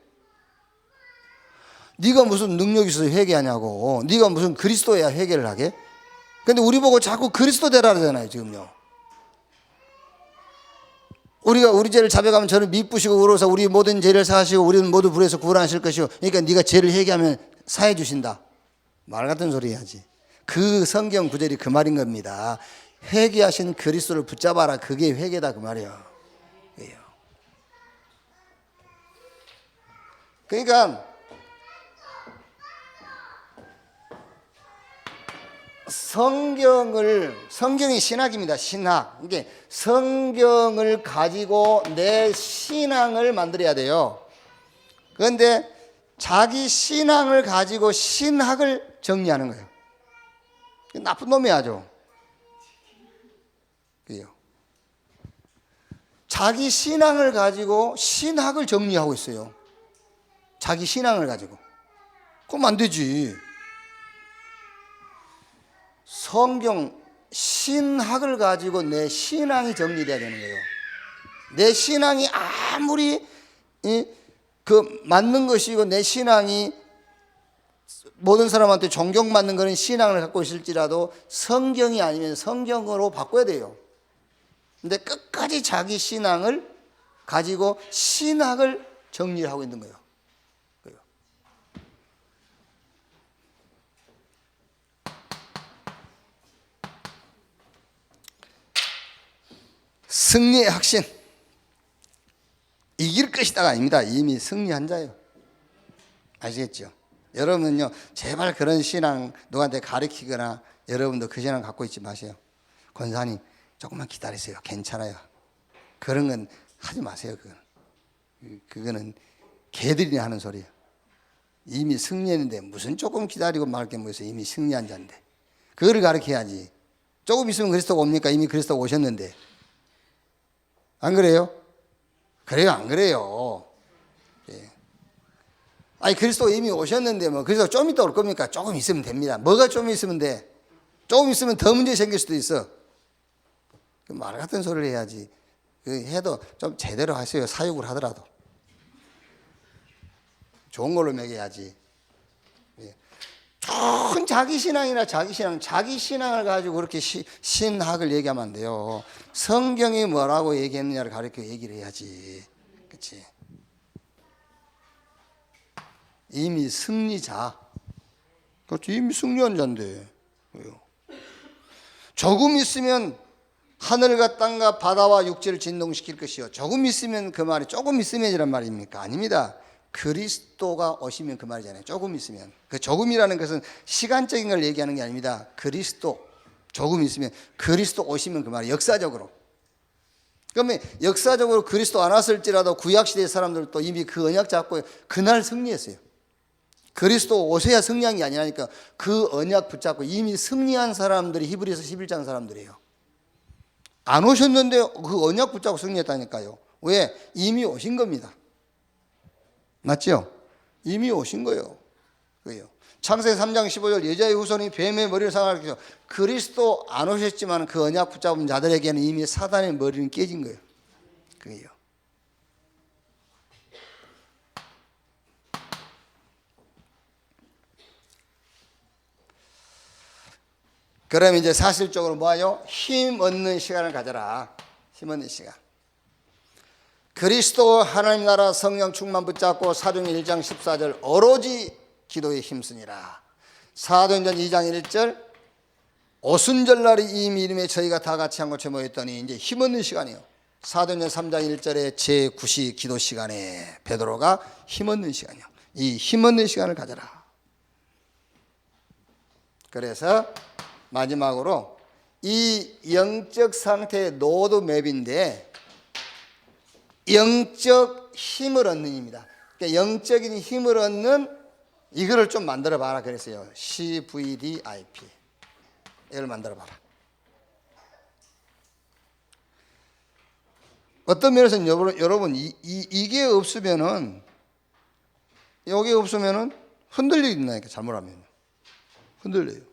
네가 무슨 능력이 있어서 회개하냐고. 네가 무슨 그리스도야 회개를 하게? 근데 우리 보고 자꾸 그리스도 되라 그러잖아요 지금요. 우리가 우리 죄를 자백하면 저를 미쁘시고 의로우사 우리 모든 죄를 사하시고 우리는 모두 불에서 구원하실 것이요. 그러니까 네가 죄를 회개하면 사해 주신다. 말 같은 소리 해야지. 그 성경 구절이 그 말인 겁니다. 회개하신 그리스도를 붙잡아라. 그게 회개다 그 말이에요. 그러니까 성경이 신학입니다. 신학. 이게 성경을 가지고 내 신앙을 만들어야 돼요. 그런데 자기 신앙을 가지고 신학을 정리하는 거예요. 나쁜 놈이야죠. 그래요. 자기 신앙을 가지고 신학을 정리하고 있어요. 자기 신앙을 가지고. 그럼 안 되지. 성경 신학을 가지고 내 신앙이 정리돼야 되는 거예요. 내 신앙이 아무리 맞는 것이고 내 신앙이 모든 사람한테 존경받는 그런 신앙을 갖고 있을지라도 성경이 아니면 성경으로 바꿔야 돼요. 근데 끝까지 자기 신앙을 가지고 신학을 정리하고 있는 거예요. 승리의 확신. 이길 것이다가 아닙니다. 이미 승리한 자예요. 아시겠죠? 여러분은요, 제발 그런 신앙 누구한테 가르치거나 여러분도 그 신앙 갖고 있지 마세요. 권사님, 조금만 기다리세요. 괜찮아요. 그런 건 하지 마세요. 그거는 개들이 하는 소리예요. 이미 승리했는데 무슨 조금 기다리고 말 게 뭐있어요. 이미 승리한 자인데. 그거를 가르쳐야지. 조금 있으면 그리스도가 옵니까? 이미 그리스도가 오셨는데. 안 그래요? 그래요, 안 그래요? 예. 아니, 그리스도가 이미 오셨는데, 뭐, 그리스도가 좀 이따 올 겁니까? 조금 있으면 됩니다. 뭐가 좀 있으면 돼? 조금 있으면 더 문제 생길 수도 있어. 말 같은 소리를 해야지. 해도 좀 제대로 하세요. 사육을 하더라도. 좋은 걸로 먹여야지. 예. 좋은 자기 신앙이나 자기 신앙을 가지고 그렇게 신학을 얘기하면 안 돼요. 성경이 뭐라고 얘기했느냐를 가르쳐 얘기를 해야지. 그렇지? 이미 승리자. 그렇지? 이미 승리한 자인데. 왜요? 조금 있으면 하늘과 땅과 바다와 육지를 진동시킬 것이요. 조금 있으면 그 말이 조금 있으면이란 말입니까? 아닙니다. 그리스도가 오시면 그 말이잖아요. 조금 있으면. 그 조금이라는 것은 시간적인 걸 얘기하는 게 아닙니다. 그리스도 조금 있으면 그리스도 오시면 그 말이에요. 역사적으로. 그러면 역사적으로 그리스도 안 왔을지라도 구약시대 사람들도 이미 그 언약 잡고 그날 승리했어요. 그리스도 오셔야 승리한 게 아니라니까 그 언약 붙잡고 이미 승리한 사람들이 히브리서 11장 사람들이에요. 안 오셨는데 그 언약 붙잡고 승리했다니까요. 왜? 이미 오신 겁니다. 맞죠? 이미 오신 거예요. 그래요. 창세기 3장 15절 여자의 후손이 뱀의 머리를 상하게 해서 그리스도 안 오셨지만 그 언약 붙잡은 자들에게는 이미 사단의 머리는 깨진 거예요. 그래요. 그럼 이제 사실적으로 뭐예요? 힘 얻는 시간을 가져라. 힘 얻는 시간. 그리스도 하나님 나라 성령 충만 붙잡고 사도행전 1장 14절 오로지 기도에 힘쓰니라. 사도행전 2장 1절 오순절날이 이미 이름에 저희가 다 같이 한 곳에 모였더니 이제 힘 얻는 시간이에요. 사도행전 3장 1절에 제9시 기도 시간에 베드로가 힘 얻는 시간이에요. 이 힘 얻는 시간을 가져라. 그래서 마지막으로 이 영적 상태의 로드맵인데 영적 힘을 얻는 입니다. 그러니까 영적인 힘을 얻는 이거를 좀 만들어 봐라 그랬어요. CVDIP 이걸 만들어 봐라. 어떤 면에서는 여러분 이게 없으면은 여기 없으면은 흔들린다니까. 잘못하면 흔들려요.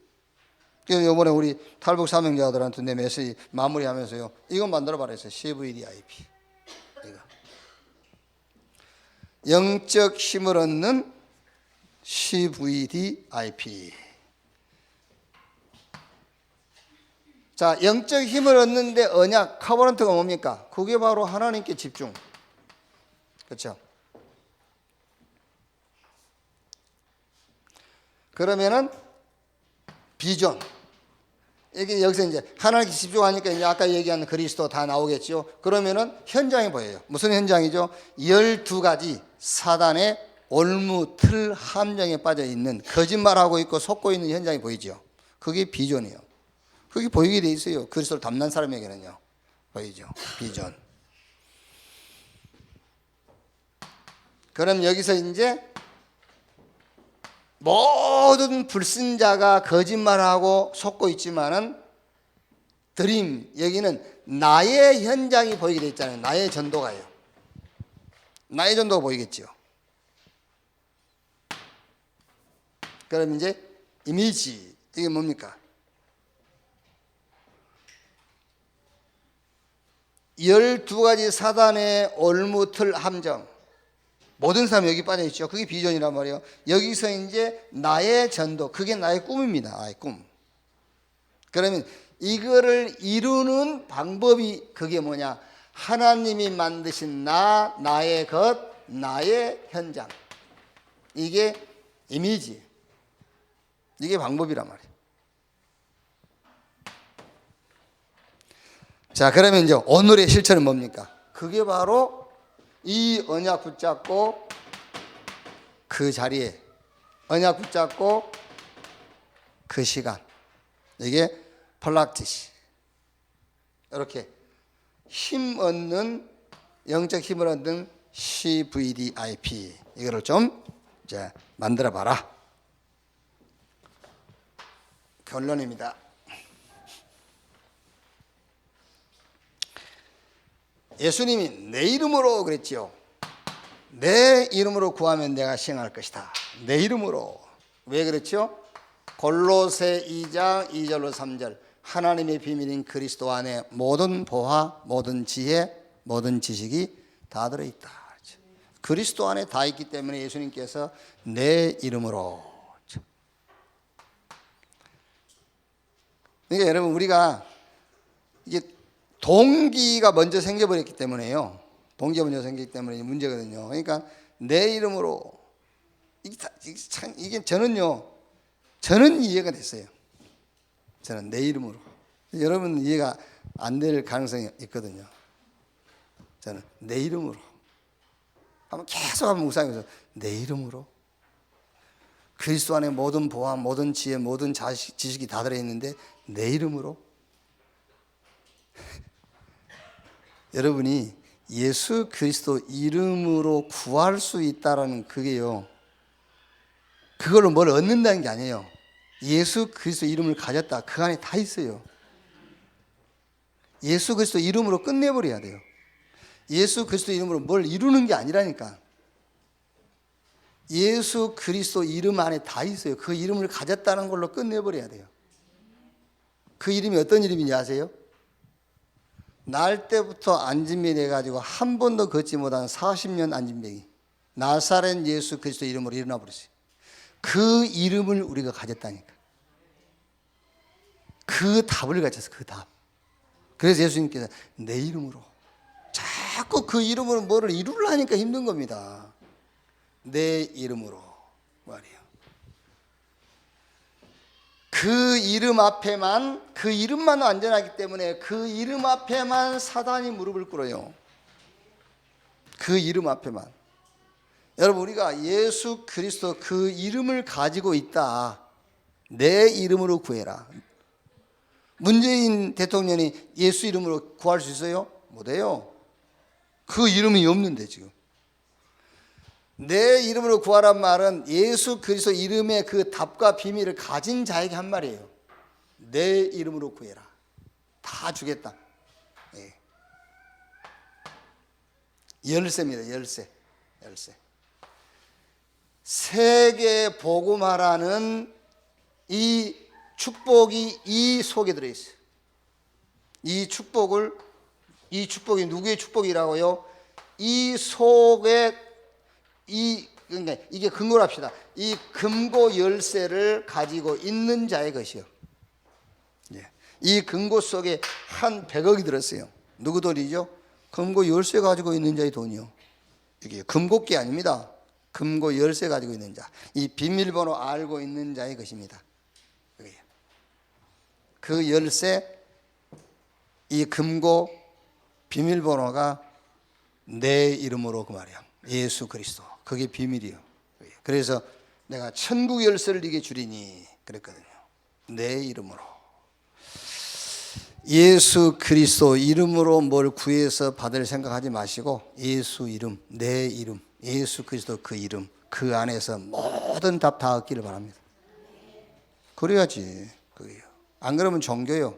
그래서 이번에 우리 탈북 사명자들한테 내 메시지 마무리하면서요. 이거 만들어 봐라 했어요. CVDIP. 이거. 영적 힘을 얻는 CVDIP. 자, 영적 힘을 얻는데 언약, 카버넌트가 뭡니까? 그게 바로 하나님께 집중. 그렇죠? 그러면은 비전. 이게 여기서 이제 하나님께 집중하니까 이제 아까 얘기한 그리스도 다 나오겠죠. 그러면은 현장이 보여요. 무슨 현장이죠? 12가지 사단의 올무 틀 함정에 빠져 있는, 거짓말하고 있고 속고 있는 현장이 보이죠. 그게 비전이에요. 그게 보이게 돼 있어요. 그리스도를 담는 사람에게는요. 보이죠. 비전. 그럼 여기서 이제 모든 불신자가 거짓말하고 속고 있지만은 드림, 여기는 나의 현장이 보이게 돼 있잖아요. 나의 전도가요. 나의 전도가 보이겠죠. 그럼 이제 이미지, 이게 뭡니까? 12가지 사단의 올무틀 함정. 모든 사람이 여기 빠져 있죠. 그게 비전이란 말이에요. 여기서 이제 나의 전도, 그게 나의 꿈입니다. 나의 꿈. 그러면 이거를 이루는 방법이 그게 뭐냐? 하나님이 만드신 나, 나의 것, 나의 현장. 이게 이미지. 이게 방법이란 말이에요. 자, 그러면 이제 오늘의 실천은 뭡니까? 그게 바로 이 언약 붙잡고 그 자리에, 언약 붙잡고 그 시간. 이게 플락티시. 이렇게 힘 얻는, 영적 힘을 얻는 CVDIP. 이거를 좀 이제 만들어 봐라. 결론입니다. 예수님이 내 이름으로 그랬지요. 내 이름으로 구하면 내가 시행할 것이다. 내 이름으로. 왜 그랬죠? 골로새 2장 2절로 3절. 하나님의 비밀인 그리스도 안에 모든 보화, 모든 지혜, 모든 지식이 다 들어있다. 그리스도 안에 다 있기 때문에 예수님께서 내 이름으로. 그러니까 여러분, 우리가 이게 동기가 먼저 생겨버렸기 때문에요. 동기가 먼저 생기기 때문에 문제거든요. 그러니까 내 이름으로. 이게 저는 이해가 됐어요. 저는 내 이름으로. 여러분 이해가 안 될 가능성이 있거든요. 저는 내 이름으로. 한번 계속 한번 묵상해서 내 이름으로. 그리스도 안에 모든 보화, 모든 지혜, 모든 지식이 다 들어있는데 내 이름으로. 여러분이 예수 그리스도 이름으로 구할 수 있다라는 그게요. 그걸로 뭘 얻는다는 게 아니에요. 예수 그리스도 이름을 가졌다. 그 안에 다 있어요. 예수 그리스도 이름으로 끝내버려야 돼요. 예수 그리스도 이름으로 뭘 이루는 게 아니라니까. 예수 그리스도 이름 안에 다 있어요. 그 이름을 가졌다는 걸로 끝내버려야 돼요. 그 이름이 어떤 이름인지 아세요? 날 때부터 안진병이 돼가지고 한 번도 걷지 못한 40년 안진병이 나사렛 예수 그리스도 이름으로 일어나 버렸어요. 그 이름을 우리가 가졌다니까. 그 답을 가졌어. 그 답. 그래서 예수님께서 내 이름으로. 자꾸 그 이름으로 뭐를 이루려니까 힘든 겁니다. 내 이름으로 말이에요. 그 이름 앞에만, 그 이름만 안전하기 때문에 그 이름 앞에만 사단이 무릎을 꿇어요. 그 이름 앞에만. 여러분, 우리가 예수 그리스도 그 이름을 가지고 있다. 내 이름으로 구해라. 문재인 대통령이 예수 이름으로 구할 수 있어요? 못해요. 그 이름이 없는데 지금. 내 이름으로 구하란 말은 예수 그리스도 이름의 그 답과 비밀을 가진 자에게 한 말이에요. 내 이름으로 구해라. 다 주겠다. 예. 열쇠입니다. 열쇠. 세계 복음화라는 이 축복이 이 속에 들어있어요. 이 축복이 누구의 축복이라고요? 이 속에 이 그러니까 이게 근거로 합시다. 이 금고 열쇠를 가지고 있는 자의 것이요. 예. 이 금고 속에 한 100억이 들었어요. 누구 돈이죠? 금고 열쇠 가지고 있는 자의 돈이요. 이게 금고끼 아닙니다. 금고 열쇠 가지고 있는 자. 이 비밀번호 알고 있는 자의 것입니다. 그 열쇠, 이 금고 비밀번호가 내 이름으로 그 말이야. 예수 그리스도. 그게 비밀이요. 그래서 내가 천국 열쇠를 네게 주리니 그랬거든요. 내 이름으로. 예수 그리스도 이름으로 뭘 구해서 받을 생각하지 마시고 예수 이름, 내 이름, 예수 그리스도 그 이름, 그 안에서 모든 답 다 얻기를 바랍니다. 그래야지. 그게요. 안 그러면 종교요.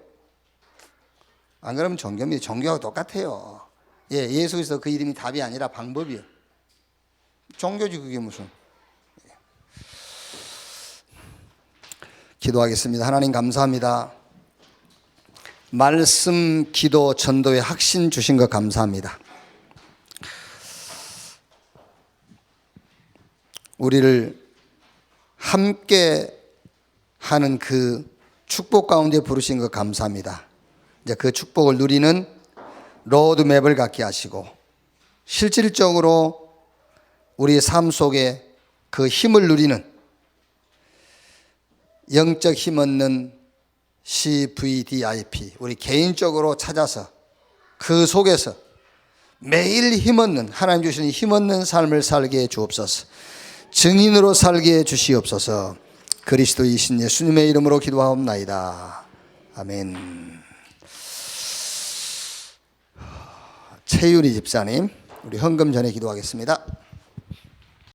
안 그러면 종교입니다. 종교하고 똑같아요. 예, 예수 그리스도 그 이름이 답이 아니라 방법이요. 종교지 그게 무슨. 기도하겠습니다. 하나님 감사합니다. 말씀, 기도, 전도의 확신 주신 것 감사합니다. 우리를 함께 하는 그 축복 가운데 부르신 것 감사합니다. 이제 그 축복을 누리는 로드맵을 갖게 하시고 실질적으로 우리의 삶 속에 그 힘을 누리는 영적 힘 얻는 CVDIP 우리 개인적으로 찾아서 그 속에서 매일 힘 얻는 하나님 주시는 힘 얻는 삶을 살게 해 주옵소서. 증인으로 살게 해 주시옵소서. 그리스도이신 예수님의 이름으로 기도하옵나이다. 아멘. 최윤희 집사님, 우리 헌금 전에 기도하겠습니다.